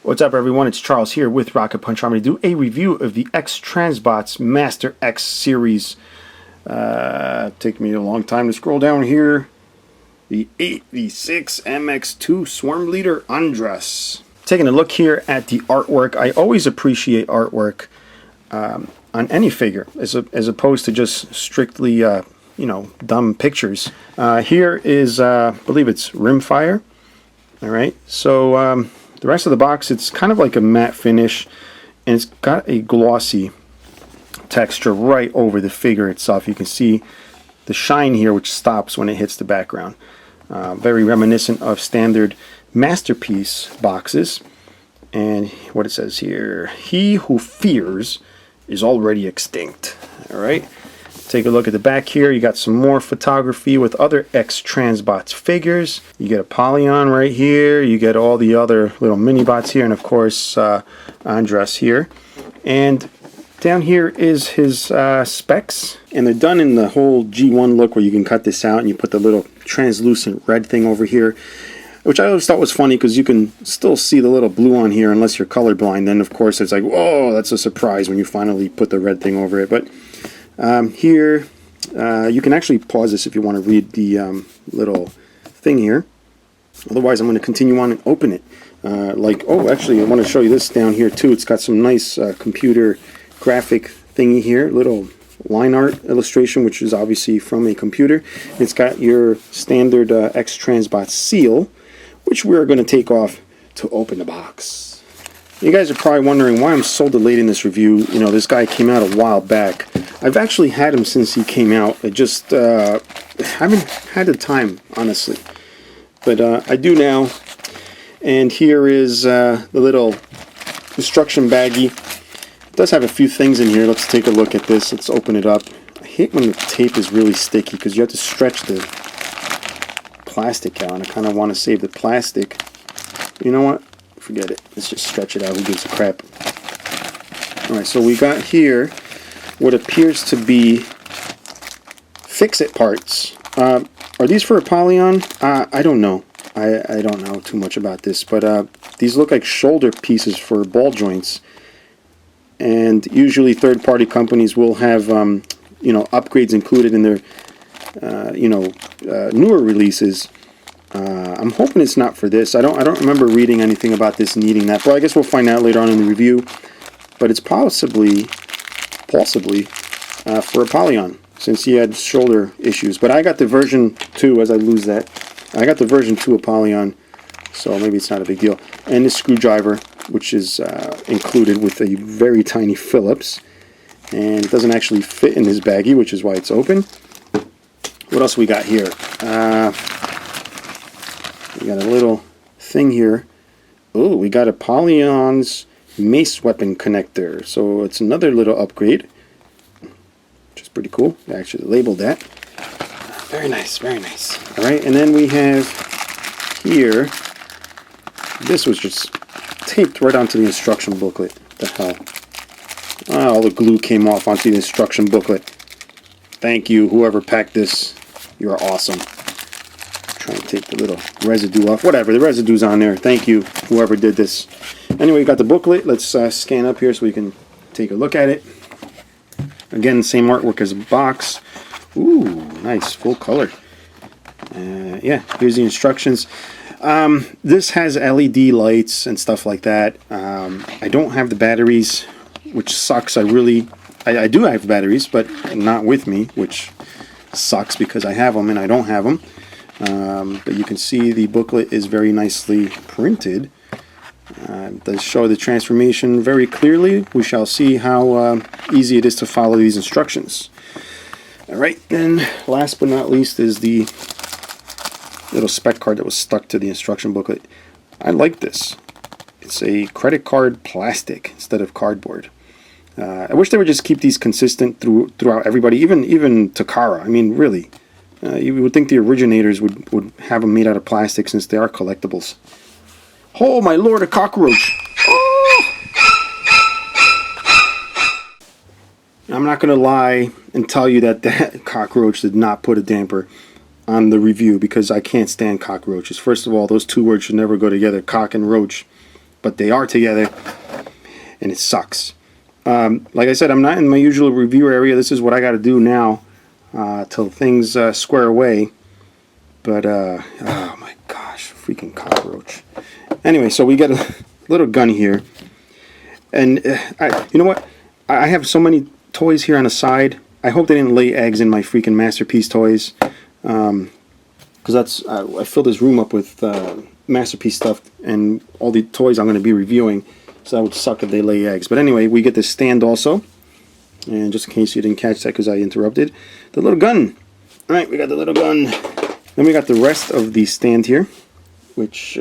What's up, everyone? It's Charles here with RocketPunchArmy to do a review of the X-Transbots Master X series. Take me a long time to scroll down here. The 86 MX-II Swarm Leader Andras. Taking a look here at the artwork. I always appreciate artwork on any figure, as opposed to just strictly, dumb pictures. Here is, I believe it's Rimfire. All right, so the rest of the box, it's kind of like a matte finish, and it's got a glossy texture right over the figure itself. You can see the shine here, which stops when it hits the background. Very reminiscent of standard Masterpiece boxes. And what it says here, "He who fears is already extinct." All right. Take a look at the back here. You got some more photography with other X-Transbots figures. You get a Polyon right here. You get all the other little mini-bots here. And of course, Adras here. And down here is his specs. And they're done in the whole G1 look where you can cut this out and you put the little translucent red thing over here. Which I always thought was funny because you can still see the little blue on here unless you're colorblind. Then of course it's like, whoa, that's a surprise when you finally put the red thing over it. But here, you can actually pause this if you want to read the little thing here. Otherwise, I'm going to continue on and open it. Actually, I want to show you this down here too. It's got some nice computer graphic thingy here, little line art illustration, which is obviously from a computer. It's got your standard X-Transbots seal, which we're going to take off to open the box. You guys are probably wondering why I'm so delayed in this review. You know, this guy came out a while back. I've actually had him since he came out. I just haven't had the time, honestly. But I do now. And here is the little instruction baggie. It does have a few things in here. Let's take a look at this. Let's open it up. I hate when the tape is really sticky because you have to stretch the plastic out. And I kind of want to save the plastic. You know what? Forget it. Let's just stretch it out. Who gives a crap? Alright, so we got here what appears to be fix-it parts. Are these for a Polyon? I don't know. I don't know too much about this, but these look like shoulder pieces for ball joints. And usually third-party companies will have upgrades included in their newer releases. I'm hoping it's not for this. I don't remember reading anything about this needing that, but I guess we'll find out later on in the review. But it's possibly for a Polyon, since he had shoulder issues. But I got the version 2, as I lose that. I got the version 2 of Polyon, so maybe it's not a big deal. And the screwdriver, which is included with a very tiny Phillips. And it doesn't actually fit in this baggie, which is why it's open. What else we got here? We got a little thing here. Oh, we got a Polyon's mace weapon connector. So it's another little upgrade, which is pretty cool. They actually labeled that. Very nice, very nice. Alright, and then we have here, this was just taped right onto the instruction booklet. What the hell? Oh, all the glue came off onto the instruction booklet. Thank you, whoever packed this. You're awesome. Trying to take the little residue off. Whatever, the residue's on there. Thank you, whoever did this. Anyway, we got the booklet. Let's scan up here so we can take a look at it. Again, same artwork as a box. Ooh, nice, full color. Yeah, here's the instructions. This has LED lights and stuff like that. I don't have the batteries, which sucks. I do have batteries, but not with me, which sucks because I have them and I don't have them. But you can see the booklet is very nicely printed. It does show the transformation very clearly. We shall see how easy it is to follow these instructions. Alright, then last but not least is the little spec card that was stuck to the instruction booklet. I like this. It's a credit card plastic instead of cardboard. I wish they would just keep these consistent throughout everybody, even Takara. I mean, really. You would think the originators would have them made out of plastic since they are collectibles. Oh my lord, a cockroach! Oh! I'm not going to lie and tell you that cockroach did not put a damper on the review because I can't stand cockroaches. First of all, those two words should never go together, cock and roach. but they are together, and it sucks. Like I said, I'm not in my usual review area. This is what I got to do now till things square away. But, oh my gosh, freaking cockroach. Anyway, so we got a little gun here. And, you know what? I have so many toys here on the side. I hope they didn't lay eggs in my freaking Masterpiece toys. Because I filled this room up with Masterpiece stuff and all the toys I'm going to be reviewing. So that would suck if they lay eggs. But anyway, we get this stand also. And just in case you didn't catch that because I interrupted. The little gun. Alright, we got the little gun. Then we got the rest of the stand here, which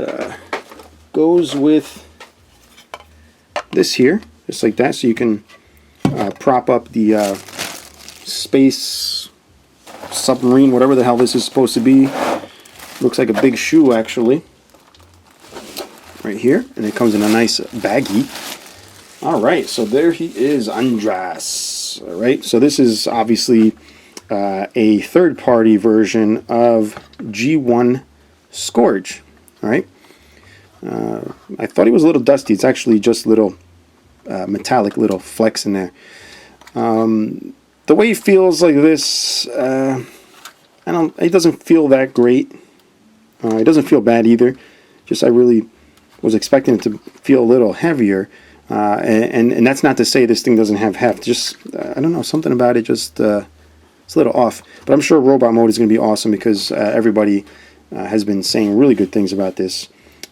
goes with this here, just like that, so you can prop up the space submarine, whatever the hell this is supposed to be. Looks like a big shoe, actually, right here, and it comes in a nice baggie. Alright, so there he is, Andras. Alright, so this is obviously a third-party version of G1 Scourge. Alright, I thought he was a little dusty. It's actually just little metallic little flecks in there. The way he feels like this, it doesn't feel that great. It doesn't feel bad either. Just I really was expecting it to feel a little heavier. And that's not to say this thing doesn't have heft. Just I don't know, something about it just it's a little off. But I'm sure robot mode is going to be awesome because everybody has been saying really good things about this.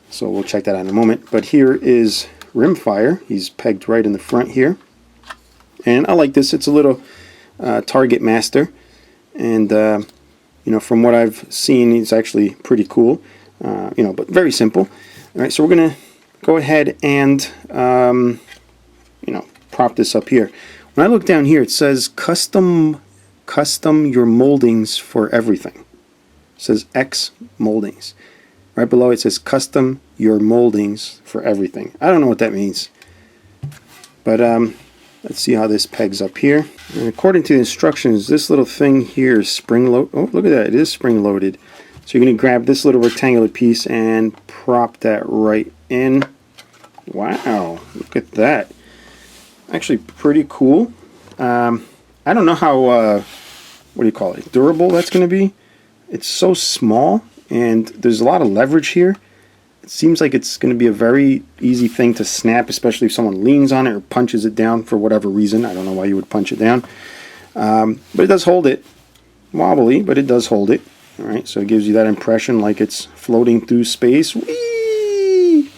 So we'll check that out in a moment. But here is Rimfire. He's pegged right in the front here. And I like this. It's a little Target Master. And, you know, from what I've seen, he's actually pretty cool. You know, but very simple. All right, so we're going to go ahead and, you know, prop this up here. When I look down here, it says custom your moldings for everything. It says X moldings. Right below it says custom your moldings for everything. I don't know what that means. But let's see how this pegs up here. And according to the instructions, this little thing here is spring loaded. Oh, look at that. It is spring loaded. So you're going to grab this little rectangular piece and prop that right in. Wow. Look at that. Actually pretty cool. I don't know how, what do you call it, durable that's going to be. It's so small, and there's a lot of leverage here. It seems like it's going to be a very easy thing to snap, especially if someone leans on it or punches it down for whatever reason. I don't know why you would punch it down. But it does hold it. Wobbly, but it does hold it. All right, so it gives you that impression like it's floating through space. Whee!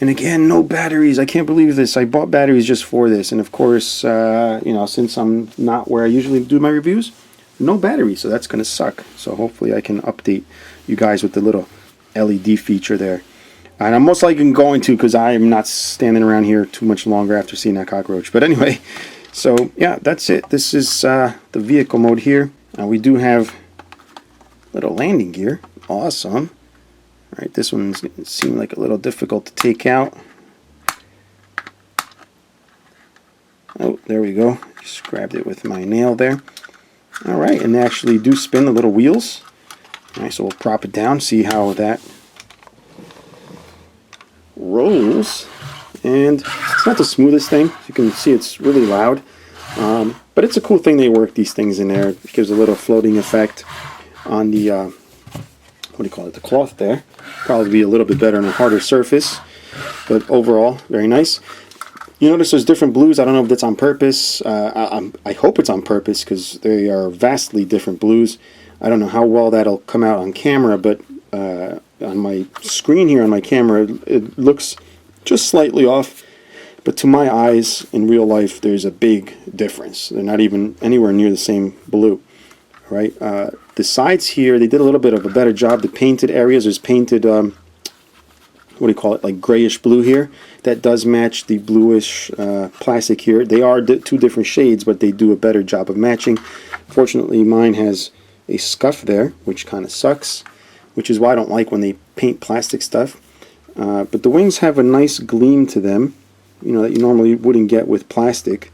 And again, no batteries. I can't believe this. I bought batteries just for this. And of course, you know, since I'm not where I usually do my reviews, no batteries. So that's going to suck. So hopefully I can update you guys with the little LED feature there. And I'm most likely going to, because I am not standing around here too much longer after seeing that cockroach. But anyway, so yeah, that's it. This is the vehicle mode here. We do have little landing gear. Awesome. All right, this one's going to seem like a little difficult to take out. Oh, there we go. Just grabbed it with my nail there. All right, and they actually do spin the little wheels. All right, so we'll prop it down, see how that rolls. And it's not the smoothest thing. As you can see, it's really loud. But it's a cool thing they work these things in there. It gives a little floating effect on the, what do you call it, the cloth there. Probably be a little bit better on a harder surface. But overall, very nice. You notice there's different blues. I don't know if that's on purpose. I hope it's on purpose because they are vastly different blues. I don't know how well that'll come out on camera, but on my screen here on my camera, it looks just slightly off. But to my eyes, in real life, there's a big difference. They're not even anywhere near the same blue. Right? The sides here, they did a little bit of a better job. The painted areas, there's painted, what do you call it, like grayish blue here. That does match the bluish plastic here. They are two different shades, but they do a better job of matching. Fortunately, mine has a scuff there, which kind of sucks, which is why I don't like when they paint plastic stuff. But the wings have a nice gleam to them, you know, that you normally wouldn't get with plastic.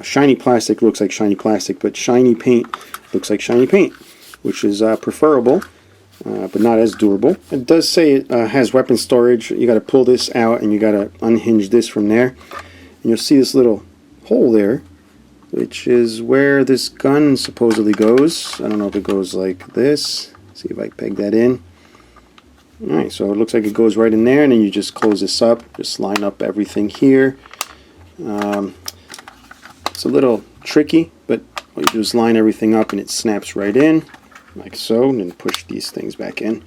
Shiny plastic looks like shiny plastic, but shiny paint looks like shiny paint, which is preferable. but not as durable. It does say it has weapon storage. You got to pull this out and you got to unhinge this from there. And you'll see this little hole there, which is where this gun supposedly goes. I don't know if it goes like this. See if I peg that in. Alright, so it looks like it goes right in there, and then you just close this up. Just line up everything here. It's a little tricky, but all you do is line everything up and it snaps right in, like so, and then push these things back in.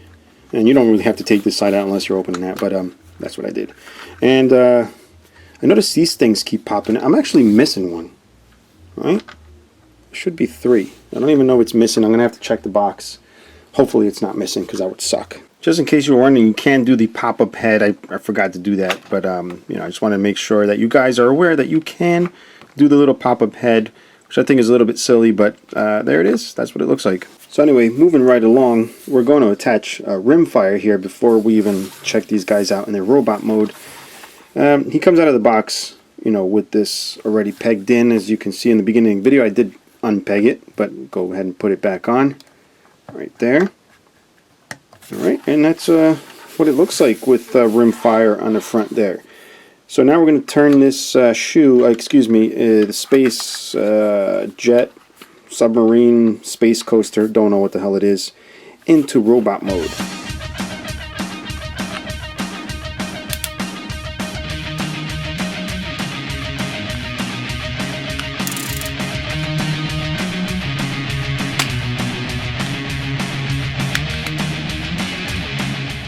And you don't really have to take this side out unless you're opening that, but that's what I did. And I noticed these things keep popping. I'm actually missing one, right? Should be 3. I don't even know if it's missing. I'm going to have to check the box. Hopefully it's not missing, because that would suck. Just in case you were wondering, you can do the pop-up head. I forgot to do that, but you know, I just want to make sure that you guys are aware that you can do the little pop-up head, which I think is a little bit silly, but there it is. That's what it looks like. So anyway, moving right along, we're going to attach Rimfire here before we even check these guys out in their robot mode. He comes out of the box, you know, with this already pegged in. As you can see in the beginning of the video, I did unpeg it, but go ahead and put it back on right there. Alright, and that's what it looks like with Rimfire on the front there. So now we're going to turn this the space jet, submarine, space coaster, don't know what the hell it is, into robot mode.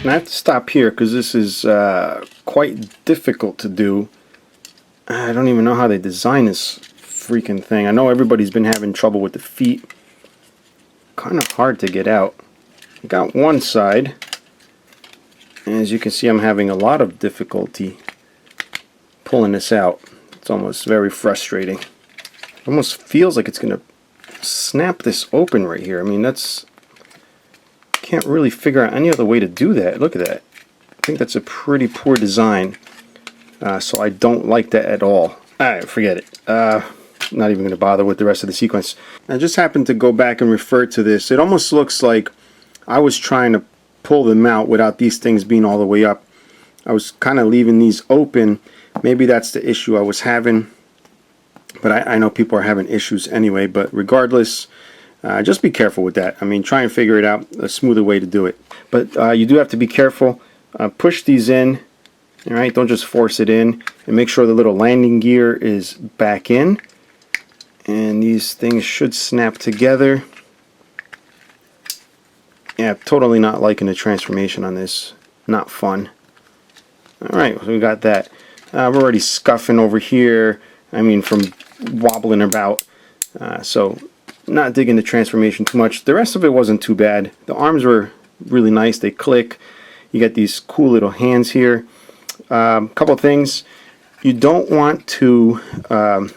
And I have to stop here because this is quite difficult to do. I don't even know how they design this freaking thing. I know everybody's been having trouble with the feet. Kind of hard to get out. I got one side, and as you can see, I'm having a lot of difficulty pulling this out. It's almost very frustrating. It almost feels like it's going to snap this open right here. I mean, that's... Can't really figure out any other way to do that. Look at that. I think that's a pretty poor design. So I don't like that at all. Alright, forget it. Not even going to bother with the rest of the sequence. I just happened to go back and refer to this. It almost looks like I was trying to pull them out without these things being all the way up. I was kind of leaving these open. Maybe that's the issue I was having. But I know people are having issues anyway. But regardless... just be careful with that. I mean, try and figure it out, a smoother way to do it. But you do have to be careful. Push these in. Alright, don't just force it in. And make sure the little landing gear is back in. And these things should snap together. Yeah, totally not liking the transformation on this. Not fun. Alright, so we got that. We're already scuffing over here. I mean, from wobbling about. So... Not digging the transformation too much. The rest of it wasn't too bad. The arms were really nice. They click. You get these cool little hands here. Couple things. You don't want to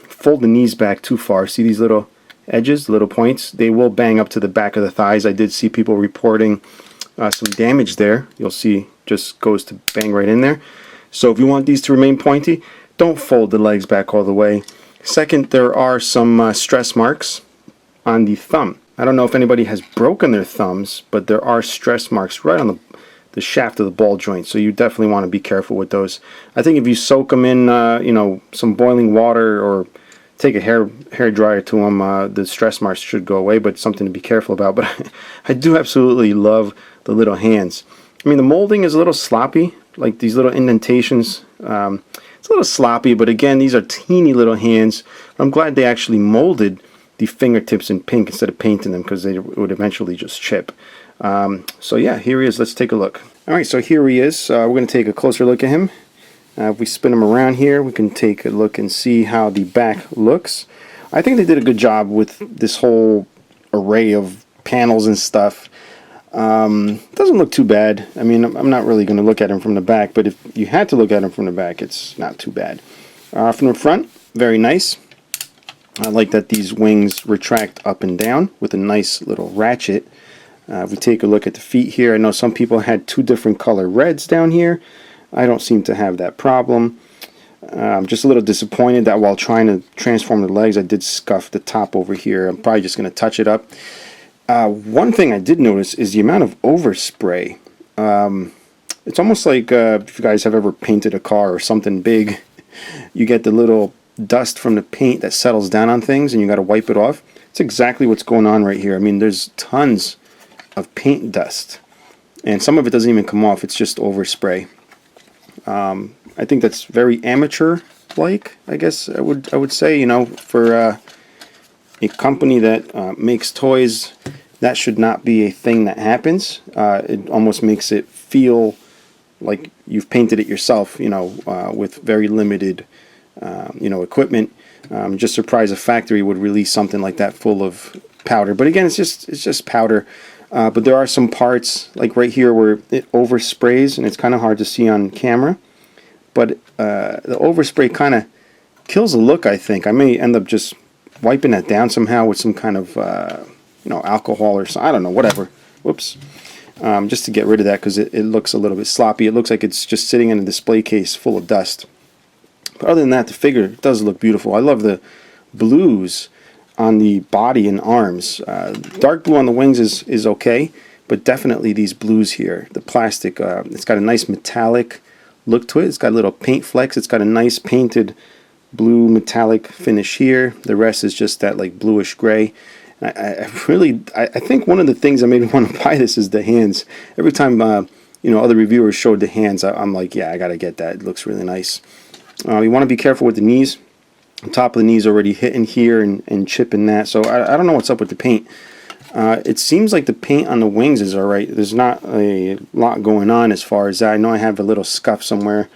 fold the knees back too far. See these little edges, little points? They will bang up to the back of the thighs. I did see people reporting some damage there. You'll see just goes to bang right in there. So if you want these to remain pointy, don't fold the legs back all the way. Second, there are some stress marks on the thumb. I don't know if anybody has broken their thumbs, but there are stress marks right on the shaft of the ball joint, so you definitely want to be careful with those. I think if you soak them in you know, some boiling water or take a hair dryer to them, the stress marks should go away, but something to be careful about. But I do absolutely love the little hands. I mean, the molding is a little sloppy, like these little indentations. It's a little sloppy, but again, these are teeny little hands. I'm glad they actually molded the fingertips in pink instead of painting them, because they would eventually just chip. So yeah, here he is. Let's take a look. Alright, so here he is. We're going to take a closer look at him. If we spin him around here, we can take a look and see how the back looks. I think they did a good job with this whole array of panels and stuff. Doesn't look too bad. I mean, I'm not really going to look at him from the back, but if you had to look at him from the back, it's not too bad. From the front, very nice. I like that these wings retract up and down with a nice little ratchet. If we take a look at the feet here, I know some people had 2 different color reds down here. I don't seem to have that problem. I'm just a little disappointed that while trying to transform the legs, I did scuff the top over here. I'm probably just going to touch it up. One thing I did notice is the amount of overspray. It's almost like if you guys have ever painted a car or something big, you get the little dust from the paint that settles down on things and you got to wipe it off. It's exactly what's going on right here. I mean, there's tons of paint dust, and some of it doesn't even come off. It's just overspray. I think that's very amateur-like, I guess I would say. You know, for a company that makes toys, that should not be a thing that happens. It almost makes it feel like you've painted it yourself, you know, with very limited, you know, equipment. Just surprised a factory would release something like that full of powder. But again, it's just powder. But there are some parts, like right here, where it oversprays, and it's kind of hard to see on camera. But the overspray kind of kills the look, I think. I may end up just wiping that down somehow with some kind of, you know, alcohol or something. I don't know, whatever. Whoops. Just to get rid of that, because it looks a little bit sloppy. It looks like it's just sitting in a display case full of dust. But other than that, the figure does look beautiful. I love the blues on the body and arms. Dark blue on the wings is okay, but definitely these blues here. The plastic, it's got a nice metallic look to it. It's got a little paint flecks. It's got a nice painted blue metallic finish here. The rest is just that like bluish gray. I think one of the things that made me want to buy this is the hands. Every time you know, other reviewers showed the hands, I'm like, yeah, I gotta get that. It looks really nice. You want to be careful with the knees. The top of the knees already hitting here and chipping that. So I don't know what's up with the paint. It seems like the paint on the wings is alright. There's not a lot going on as far as that. I know I have a little scuff somewhere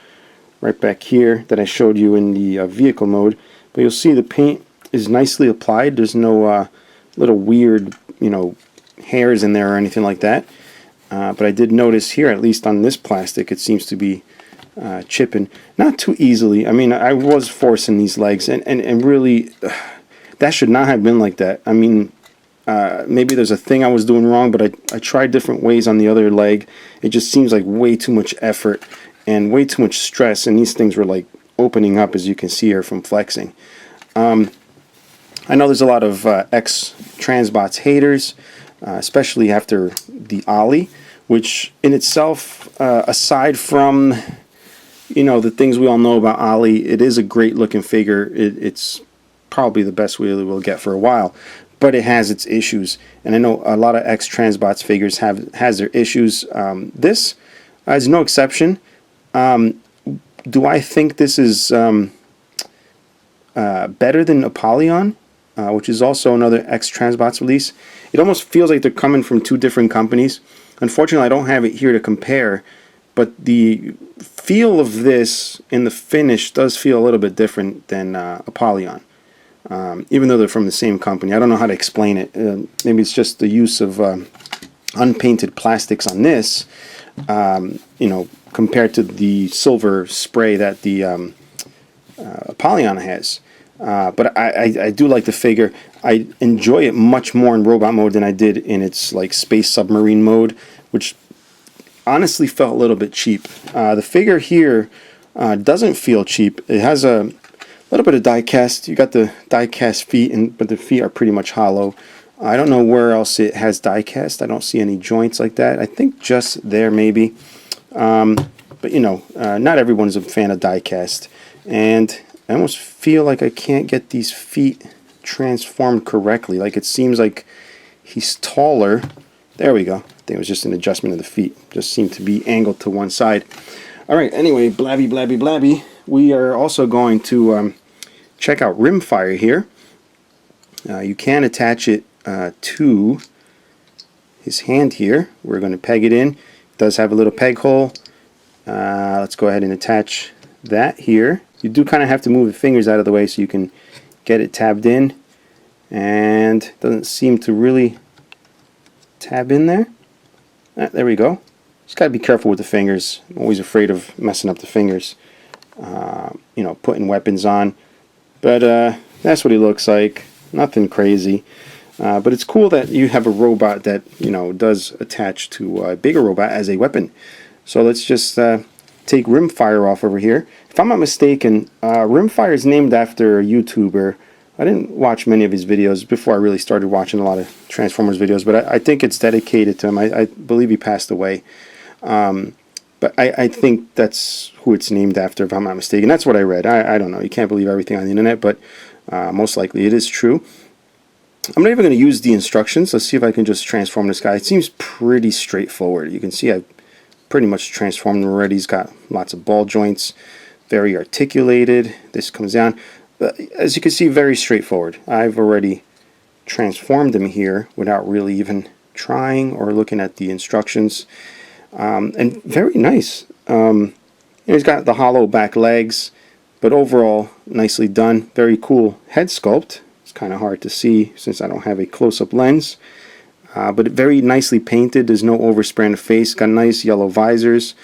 right back here that I showed you in the vehicle mode. But you'll see the paint is nicely applied. There's no little weird, you know, hairs in there or anything like that. But I did notice here, at least on this plastic, it seems to be chipping. Not too easily. I mean, I was forcing these legs, and really, that should not have been like that. I mean, maybe there's a thing I was doing wrong, but I tried different ways on the other leg. It just seems like way too much effort and way too much stress, and these things were like opening up, as you can see here from flexing. I know there's a lot of X-Transbots haters, especially after the Ollie, which in itself, aside from, you know, the things we all know about Ollie, it is a great looking figure. It's probably the best we'll get for a while, but it has its issues, and I know a lot of X-Transbots figures has their issues. This is no exception. Do I think this is better than Apollyon, which is also another X-Transbots release? It almost feels like they're coming from two different companies. Unfortunately, I don't have it here to compare, but the feel of this in the finish does feel a little bit different than Apollyon, even though they're from the same company. I don't know how to explain it. Maybe it's just the use of unpainted plastics on this, you know, compared to the silver spray that the Apollyon has. But I do like the figure. I enjoy it much more in robot mode than I did in its like space submarine mode, which honestly felt a little bit cheap. The figure here doesn't feel cheap. It has a little bit of die-cast. You got the die-cast feet, but the feet are pretty much hollow. I don't know where else it has die-cast. I don't see any joints like that. I think just there maybe. But you know, not everyone's a fan of die-cast. And I almost feel like I can't get these feet transformed correctly. Like it seems like he's taller. There we go. I think it was just an adjustment of the feet. Just seemed to be angled to one side. Alright, anyway, blabby, blabby, blabby. We are also going to check out Rimfire here. You can attach it to his hand here. We're going to peg it in. It does have a little peg hole. Let's go ahead and attach that here. You do kind of have to move the fingers out of the way so you can get it tabbed in, and it doesn't seem to really tab in there. There we go. Just got to be careful with the fingers. I'm always afraid of messing up the fingers, you know, putting weapons on. But that's what he looks like. Nothing crazy. But it's cool that you have a robot that, you know, does attach to a bigger robot as a weapon. So let's just take Rimfire off over here. If I'm not mistaken, Rimfire is named after a YouTuber. I didn't watch many of his videos before I really started watching a lot of Transformers videos, but I think it's dedicated to him. I believe he passed away. But I think that's who it's named after, if I'm not mistaken. That's what I read. I don't know. You can't believe everything on the internet, but most likely it is true. I'm not even going to use the instructions. Let's see if I can just transform this guy. It seems pretty straightforward. You can see I've pretty much transformed him already. He's got lots of ball joints, very articulated. This comes down. As you can see, very straightforward. I've already transformed him here without really even trying or looking at the instructions. And very nice. He's got the hollow back legs, but overall nicely done. Very cool head sculpt. It's kind of hard to see since I don't have a close-up lens, but very nicely painted. There's no overspray on the face. Got nice yellow visors,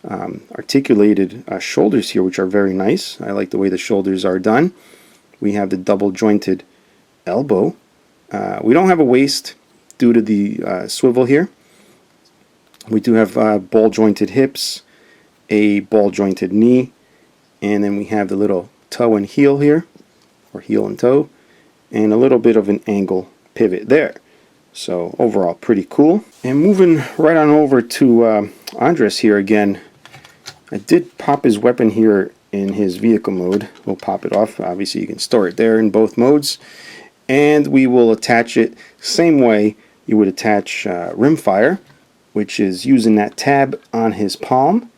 articulated shoulders here, which are very nice. I like the way the shoulders are done. We have the double jointed elbow. We don't have a waist due to the swivel here. We do have ball jointed hips, a ball jointed knee, and then we have the little toe and heel here, or heel and toe, and a little bit of an angle pivot there. So overall pretty cool. And moving right on over to Andras here again. I did pop his weapon here in his vehicle mode. We'll pop it off. Obviously you can store it there in both modes. And we will attach it same way you would attach Rimfire, which is using that tab on his palm.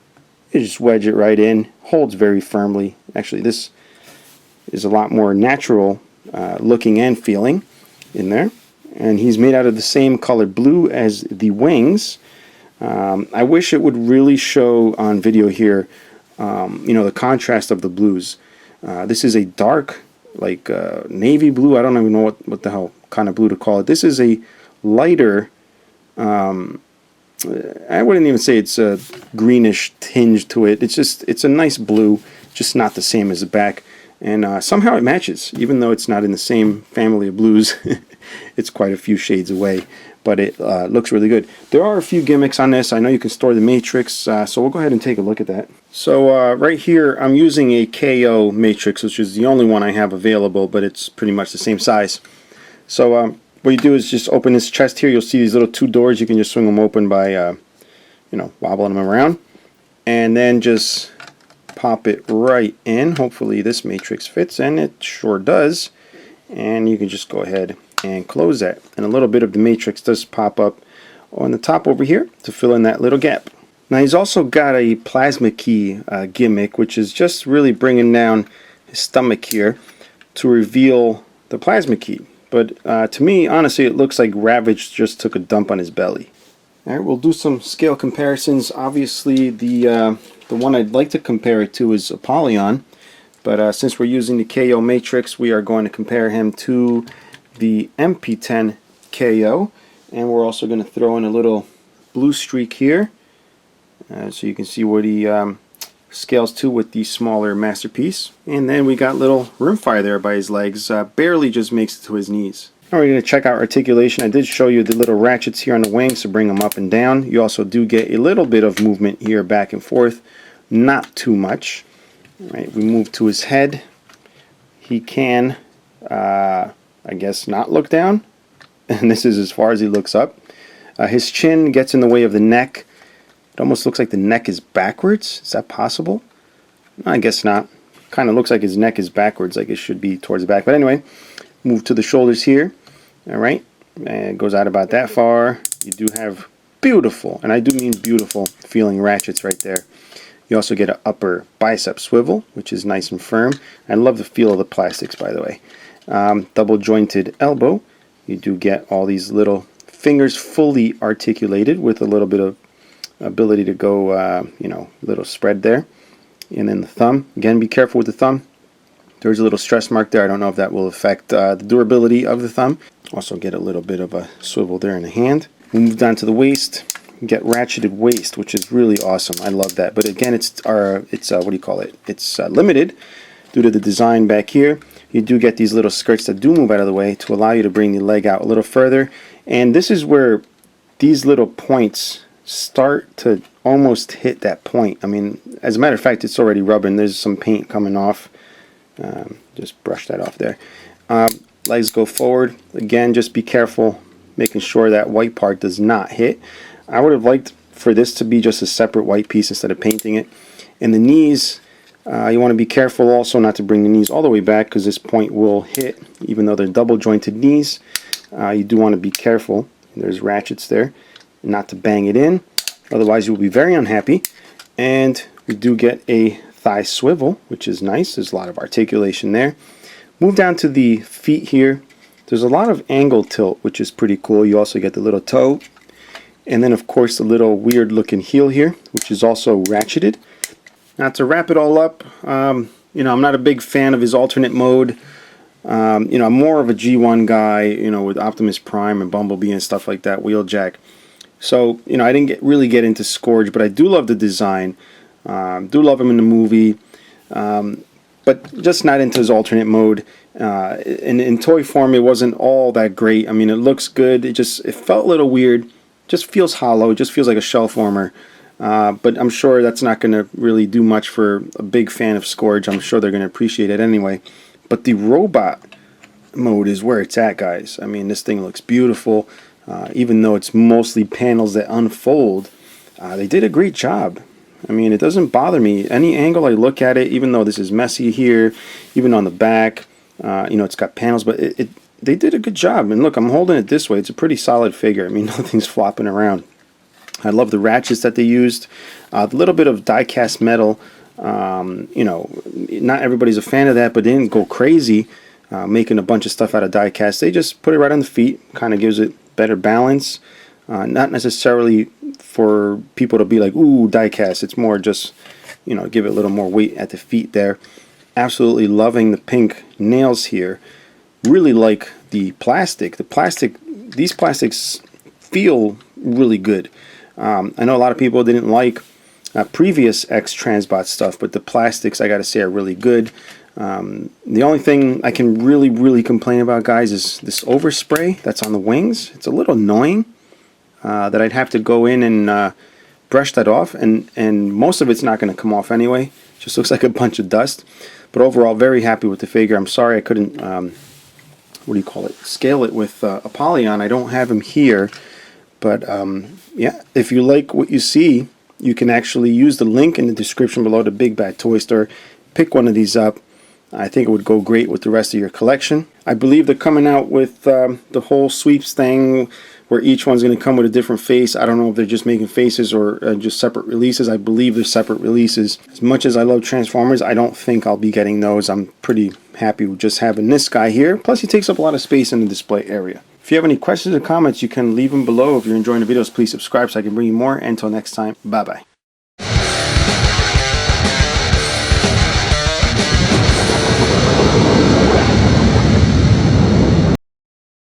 You just wedge it right in, holds very firmly. Actually, this is a lot more natural looking and feeling in there. And he's made out of the same color blue as the wings. I wish it would really show on video here, the contrast of the blues. This is a dark, like navy blue. I don't even know what the hell kind of blue to call it. This is a lighter, I wouldn't even say it's a greenish tinge to it. It's a nice blue, just not the same as the back. And somehow it matches, even though it's not in the same family of blues. It's quite a few shades away, but it looks really good. There are a few gimmicks on this. I know you can store the matrix, so we'll go ahead and take a look at that. So right here, I'm using a KO matrix, which is the only one I have available, but it's pretty much the same size. So what you do is just open this chest here. You'll see these little two doors. You can just swing them open by, wobbling them around, and then just pop it right in. Hopefully this matrix fits, and it sure does. And you can just go ahead and close that. And a little bit of the matrix does pop up on the top over here to fill in that little gap. Now he's also got a plasma key gimmick, which is just really bringing down his stomach here to reveal the plasma key. But to me, honestly, it looks like Ravage just took a dump on his belly. Alright, we'll do some scale comparisons. Obviously, the one I'd like to compare it to is Apollyon, but since we're using the KO matrix, we are going to compare him to the MP10 KO, and we're also going to throw in a little blue streak here, so you can see what he scales to with the smaller masterpiece. And then we got little Rimfire there by his legs, barely just makes it to his knees. Now we're going to check out articulation. I did show you the little ratchets here on the wings to bring them up and down. You also do get a little bit of movement here back and forth, not too much. All right, we move to his head. He can, I guess, not look down, and this is as far as he looks up. His chin gets in the way of the neck. It almost looks like the neck is backwards. Is that possible? I guess not. Kind of looks like his neck is backwards, like it should be towards the back. But anyway, move to the shoulders here. All right, and it goes out about that far. You do have beautiful, and I do mean beautiful, feeling ratchets right there. You also get an upper bicep swivel, which is nice and firm. I love the feel of the plastics, by the way. Double jointed elbow. You do get all these little fingers fully articulated with a little bit of ability to go, little spread there. And then the thumb. Again, be careful with the thumb. There's a little stress mark there. I don't know if that will affect the durability of the thumb. Also get a little bit of a swivel there in the hand. We move down to the waist. Get ratcheted waist, which is really awesome. I love that. But again, it's what do you call it? It's limited due to the design back here. You do get these little skirts that do move out of the way to allow you to bring the leg out a little further. And this is where these little points start to almost hit that point. I mean, as a matter of fact, it's already rubbing. There's some paint coming off. Just brush that off there. Legs go forward. Again, just be careful making sure that white part does not hit. I would have liked for this to be just a separate white piece instead of painting it. And the knees, you want to be careful also not to bring the knees all the way back, because this point will hit. Even though they're double jointed knees, you do want to be careful. There's ratchets there, not to bang it in, otherwise you will be very unhappy. And we do get a thigh swivel, which is nice. There's a lot of articulation there. Move down to the feet here. There's a lot of angle tilt, which is pretty cool. You also get the little toe, and then of course the little weird looking heel here, which is also ratcheted. Now to wrap it all up, you know, I'm not a big fan of his alternate mode. You know, I'm more of a G1 guy, you know, with Optimus Prime and Bumblebee and stuff like that, Wheeljack. So, you know, I didn't really get into Scourge, but I do love the design. Do love him in the movie, but just not into his alternate mode. In toy form, it wasn't all that great. I mean, it looks good. It felt a little weird. Just feels hollow. It just feels like a shell former. But I'm sure that's not going to really do much for a big fan of Scourge. I'm sure they're going to appreciate it anyway. But the robot mode is where it's at, guys. I mean, this thing looks beautiful. Even though it's mostly panels that unfold, they did a great job. I mean, it doesn't bother me. Any angle I look at it, even though this is messy here, even on the back, you know, it's got panels, but they did a good job. And look, I'm holding it this way. It's a pretty solid figure. I mean, nothing's flopping around. I love the ratchets that they used. A little bit of die-cast metal. You know, not everybody's a fan of that, but they didn't go crazy making a bunch of stuff out of die-cast. They just put it right on the feet. Kind of gives it better balance. Not necessarily for people to be like, ooh, die-cast. It's more just, you know, give it a little more weight at the feet there. Absolutely loving the pink nails here. Really like the plastic. These plastics feel really good. I know a lot of people didn't like previous X-Transbot stuff, but the plastics, I gotta say, are really good. The only thing I can really complain about, guys, is this overspray that's on the wings. It's a little annoying that I'd have to go in and brush that off, and most of it's not going to come off anyway. It just looks like a bunch of dust. But overall, very happy with the figure. I'm sorry I couldn't, what do you call it, scale it with Apollyon. I don't have him here, but yeah, if you like what you see, you can actually use the link in the description below, the Big Bad Toy Store. Pick one of these up. I think it would go great with the rest of your collection. I believe they're coming out with the whole sweeps thing, where each one's going to come with a different face. I don't know if they're just making faces or just separate releases. I believe they're separate releases. As much as I love Transformers, I don't think I'll be getting those. I'm pretty happy with just having this guy here. Plus, he takes up a lot of space in the display area. If you have any questions or comments, you can leave them below. If you're enjoying the videos, please subscribe so I can bring you more. Until next time, bye-bye.